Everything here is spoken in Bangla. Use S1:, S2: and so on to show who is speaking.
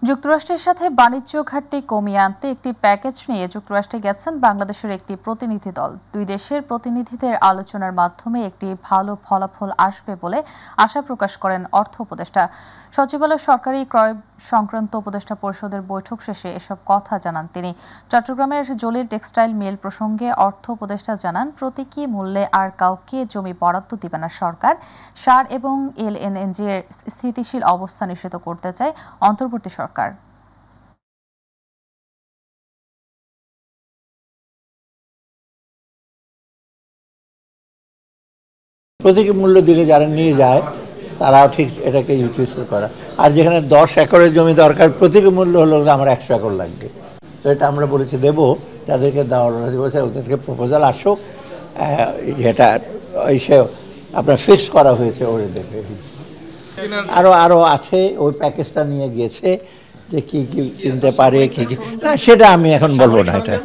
S1: যুক্তরাষ্ট্রের সাথে বাণিজ্য ঘাটতি কমিয়ে আনতে একটি প্যাকেজ নিয়ে যুক্তরাষ্ট্রে গেছেন বাংলাদেশের একটি প্রতিনিধি দল। দুই দেশের প্রতিনিধিদের আলোচনার মাধ্যমে একটি ভালো ফলাফল আসবে বলে আশা প্রকাশ করেন অর্থ উপদেষ্টা। সচিবালয় সরকারি ক্রয় সংক্রান্ত উপদেষ্টা পরিষদের বৈঠক শেষে এসব কথা জানান তিনি। চট্টগ্রামের জলিল টেক্সটাইল মিল প্রসঙ্গে অর্থ উপদেষ্টা জানান, প্রতীকী মূল্যে আর কাউকে জমি বরাদ্দ দিবে না সরকার। সার এবং এলএনজি এর স্থিতিশীল অবস্থা নিশ্চিত করতে চায় অন্তর্বর্তী সরকার।
S2: প্রতীকী মূল্য দিলে যারা নিয়ে যায় তারাও ঠিক এটাকে ইউটিলাইজ করা। আর যেখানে 10 একরের জমি দরকার, প্রতীকী মূল্য হলো আমার 100 একর লাগবে, তো এটা আমরা বলেছি দেবো, যাদেরকে দেওয়ার বলছে ওদেরকে প্রপোজাল আসুক, যেটা এসে আপনার ফিক্স করা হয়েছে ওরে দেবে। আরও আছে, ওই প্যাকেজটা নিয়ে গেছে যে কী কী কিনতে পারে, কী কী না সেটা আমি এখন বলবো না এটা।